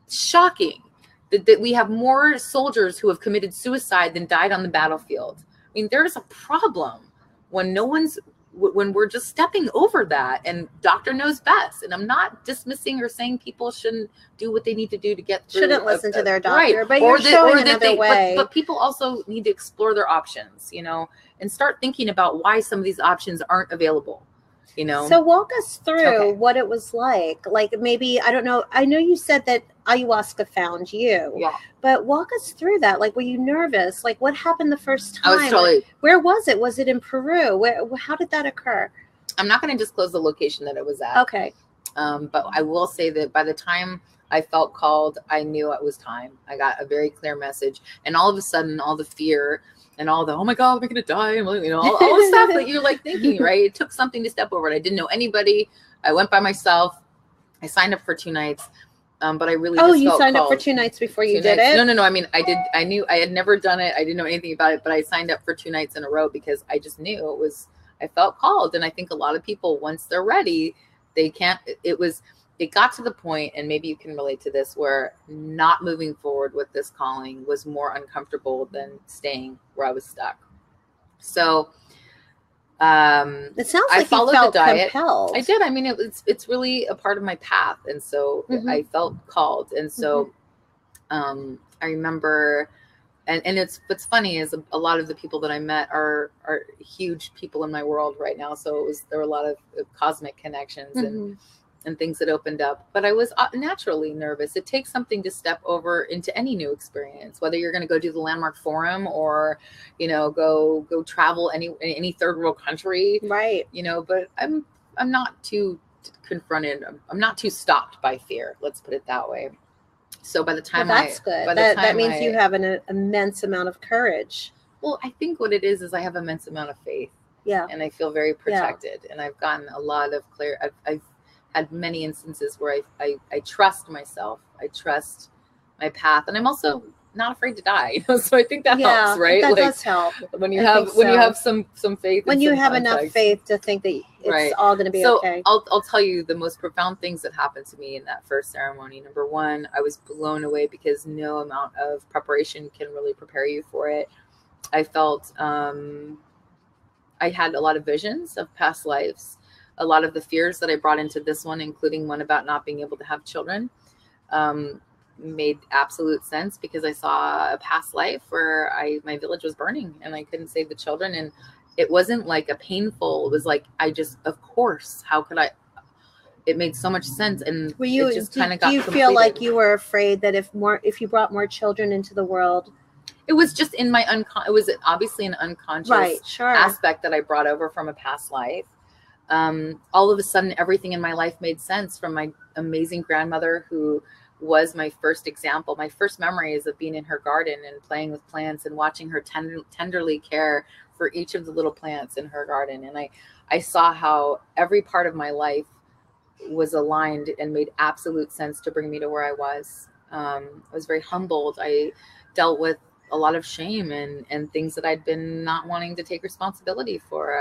Shocking. that we have more soldiers who have committed suicide than died on the battlefield. I mean, there's a problem when when we're just stepping over that, and doctor knows best. And I'm not dismissing or saying people shouldn't do what they need to do to get through. Shouldn't listen to their doctor, right. but you're showing another way. But people also need to explore their options, you know, and start thinking about why some of these options aren't available. You know? So walk us through what it was like. Like maybe, I don't know. I know you said that ayahuasca found you. Yeah. But walk us through that. Like, were you nervous? Like, what happened the first time? I was totally. Where was it? Was it in Peru? How did that occur? I'm not going to disclose the location that it was at. Okay. But I will say that by the time I felt called, I knew it was time. I got a very clear message. And all of a sudden, all the fear and all the, oh my God, am I going to die? And, you know, all the stuff that you're like thinking, right? It took something to step over it. I didn't know anybody. I went by myself. I signed up for 2 nights. But I really just you felt signed called. up for 2 nights before you did it? No. I mean, I knew I had never done it. I didn't know anything about it, but I signed up for 2 nights in a row because I just knew I felt called. And I think a lot of people, once they're ready, they can't, it got to the point, and maybe you can relate to this, where not moving forward with this calling was more uncomfortable than staying where I was stuck. So, it sounds like I followed you felt the diet. compelled. I did. I mean, it's really a part of my path, and so I felt called. And so, I remember, and what's funny is a lot of the people that I met are huge people in my world right now. So there were a lot of cosmic connections and things that opened up. But I was naturally nervous. It takes something to step over into any new experience, whether you're going to go do the Landmark Forum or, you know, go travel any third world country, right? You know, but I'm not too confronted. I'm not too stopped by fear. Let's put it that way. So by the time that's good. That means you have an immense amount of courage. Well, I think what it is I have an immense amount of faith. Yeah. And I feel very protected, and I've gotten a lot of I've had many instances where I trust myself. I trust my path, and I'm also not afraid to die. You know? So I think that helps, right? That does help. When you have some faith. When you have enough faith to think that it's all going to be okay. I'll tell you the most profound things that happened to me in that first ceremony. Number one, I was blown away because no amount of preparation can really prepare you for it. I felt I had a lot of visions of past lives. A lot of the fears that I brought into this one, including one about not being able to have children, made absolute sense because I saw a past life where my village was burning and I couldn't save the children. And it wasn't like it was like, of course, how could I? It made so much sense. And do you feel like you were afraid that if you brought more children into the world? It was just in my it was obviously an unconscious aspect that I brought over from a past life. All of a sudden, everything in my life made sense, from my amazing grandmother, who was my first example. My first memories of being in her garden and playing with plants and watching her tenderly care for each of the little plants in her garden. And I saw how every part of my life was aligned and made absolute sense to bring me to where I was. I was very humbled. I dealt with a lot of shame and things that I'd been not wanting to take responsibility for.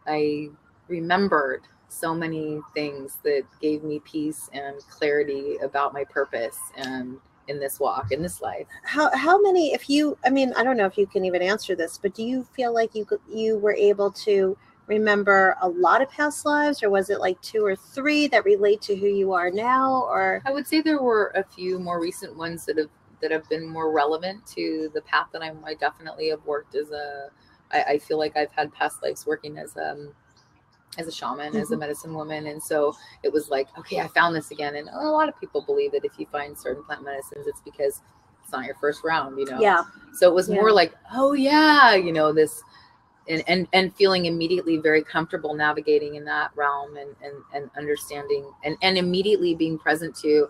I remembered so many things that gave me peace and clarity about my purpose and in this walk, in this life. How many, I don't know if you can even answer this, but do you feel like you were able to remember a lot of past lives, or was it like 2 or 3 that relate to who you are now? Or I would say there were a few more recent ones that have been more relevant to the path that I definitely have worked I feel like I've had past lives working as a shaman, as a medicine woman. And so it was like, okay, I found this again. And a lot of people believe that if you find certain plant medicines, it's because it's not your first round, you know? Yeah. So it was more like, oh yeah, you know, this, and feeling immediately very comfortable navigating in that realm and understanding and immediately being present to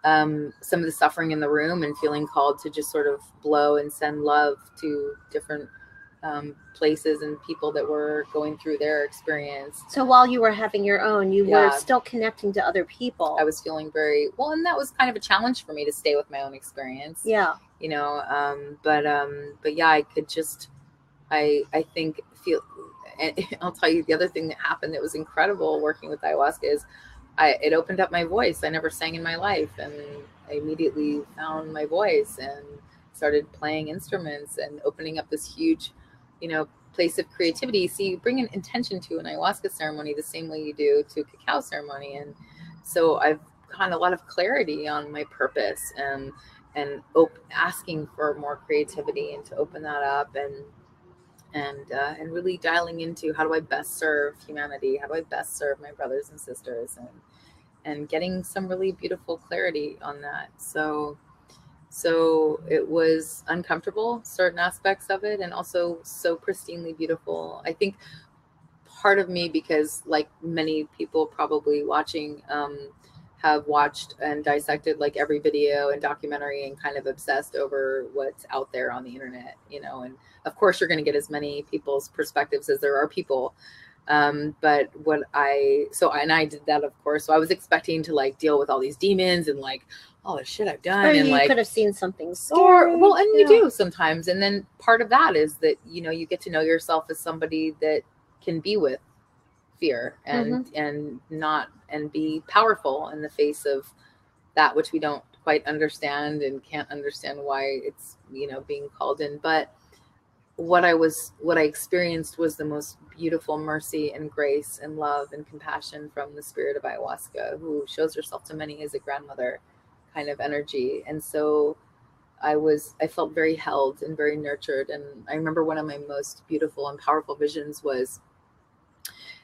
some of the suffering in the room and feeling called to just sort of blow and send love to different places and people that were going through their experience. So while you were having your own, you were still connecting to other people. I was feeling very well, and that was kind of a challenge for me to stay with my own experience. Yeah. You know, but yeah, I could just, I think feel, and I'll tell you the other thing that happened that was incredible working with ayahuasca is it opened up my voice. I never sang in my life, and I immediately found my voice and started playing instruments and opening up this huge, place of creativity. So you bring an intention to an ayahuasca ceremony the same way you do to a cacao ceremony, and so I've gotten a lot of clarity on my purpose and asking for more creativity and to open that up and really dialing into how do I best serve humanity? How do I best serve my brothers and sisters? And getting some really beautiful clarity on that. So it was uncomfortable, certain aspects of it, and also so pristinely beautiful. I think part of me, because like many people probably watching, have watched and dissected like every video and documentary and kind of obsessed over what's out there on the internet, and of course you're going to get as many people's perspectives as there are people. But I did that, of course. So I was expecting to like deal with all these demons and like all the shit I've done. Or and you like could have seen something scary. You do sometimes. And then part of that is that, you get to know yourself as somebody that can be with fear and not, and be powerful in the face of that which we don't quite understand and can't understand why it's, being called in. But what I experienced was the most beautiful mercy and grace and love and compassion from the spirit of ayahuasca, who shows herself to many as a grandmother kind of energy. And so I felt very held and very nurtured. And I remember one of my most beautiful and powerful visions was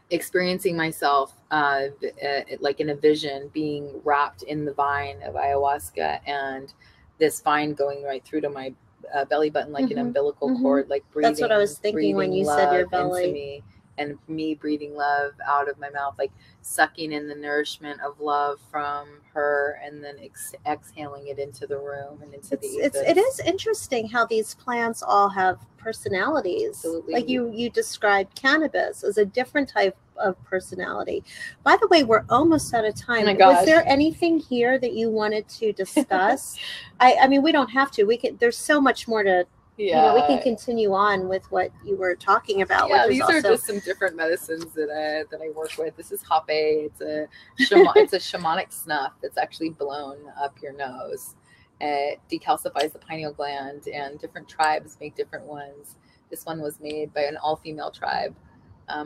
experiencing myself like in a vision, being wrapped in the vine of ayahuasca, and this vine going right through to my belly button, like an umbilical cord, like breathing. That's what I was thinking when you said your belly. Into me, and me breathing love out of my mouth, like sucking in the nourishment of love from her, and then exhaling it into the room and into it is interesting how these plants all have personalities. Absolutely. Like you described cannabis as a different type of personality. By the way, we're almost out of time. Oh my gosh. Was there anything here that you wanted to discuss? I mean, we don't have to. There's so much more to. Yeah. We can continue on with what you were talking about. Yeah, which these are just some different medicines that I work with. This is hape. It's a shamanic snuff that's actually blown up your nose. It decalcifies the pineal gland, and different tribes make different ones. This one was made by an all-female tribe.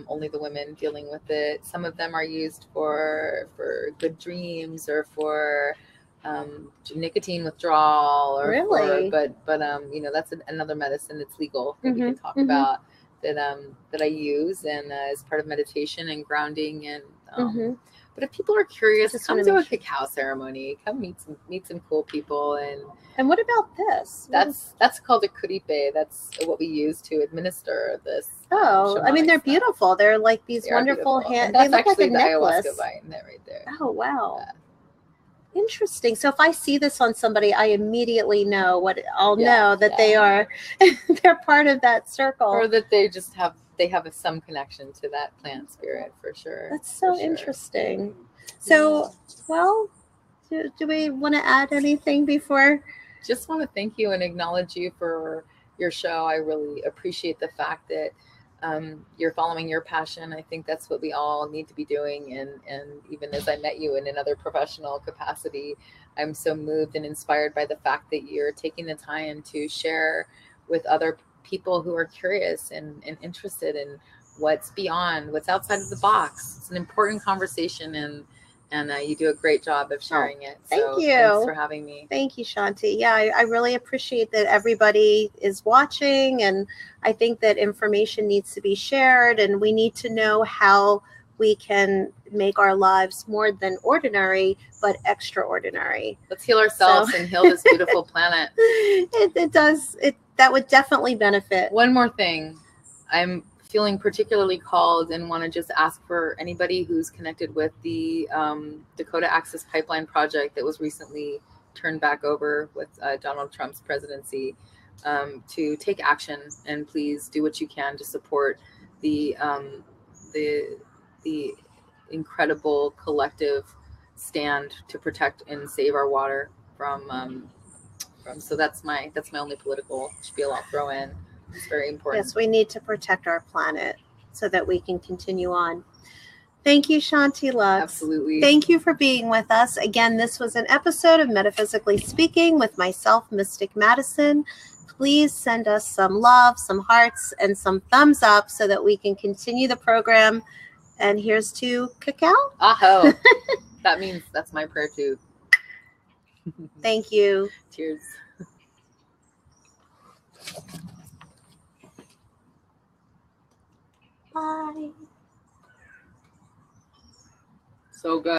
Only the women dealing with it. Some of them are used for good dreams or for nicotine withdrawal, or really, but that's another medicine that's legal that we can talk about that I use and as part of meditation and grounding and. But if people are curious, come to a cacao ceremony. Come meet some cool people. And what about this? That's called a curipe. That's what we use to administer this. Oh, I mean, they're beautiful. They're like these wonderful hands. They look like a necklace. Ayahuasca vine right there. Oh wow. Yeah. Interesting. So if I see this on somebody, I immediately know know that they are they're part of that circle, or that they just have some connection to that plant spirit for sure. That's so interesting. So, well, do we want to add anything before? Just want to thank you and acknowledge you for your show. I really appreciate the fact that you're following your passion. I think that's what we all need to be doing. And even as I met you in another professional capacity, I'm so moved and inspired by the fact that you're taking the time to share with other people who are curious and interested in what's beyond, what's outside of the box. It's an important conversation, and you do a great job of sharing it. Thank you. Thanks for having me. Thank you, Shanti. Yeah, I really appreciate that everybody is watching, and I think that information needs to be shared, and we need to know how we can make our lives more than ordinary, but extraordinary. Let's heal ourselves and heal this beautiful planet. It does. That would definitely benefit. One more thing. I'm feeling particularly called and want to just ask for anybody who's connected with the Dakota Access Pipeline project that was recently turned back over with Donald Trump's presidency, to take action and please do what you can to support the incredible collective stand to protect and save our water from. So that's my only political spiel I'll throw in. It's very important. Yes, we need to protect our planet so that we can continue on. Thank you, Shanti Lux. Absolutely. Thank you for being with us. Again, this was an episode of Metaphysically Speaking with myself, Mystic Madison. Please send us some love, some hearts, and some thumbs up so that we can continue the program. And here's to Cacao. Aho. That means that's my prayer too. Thank you. Cheers. Bye. So good.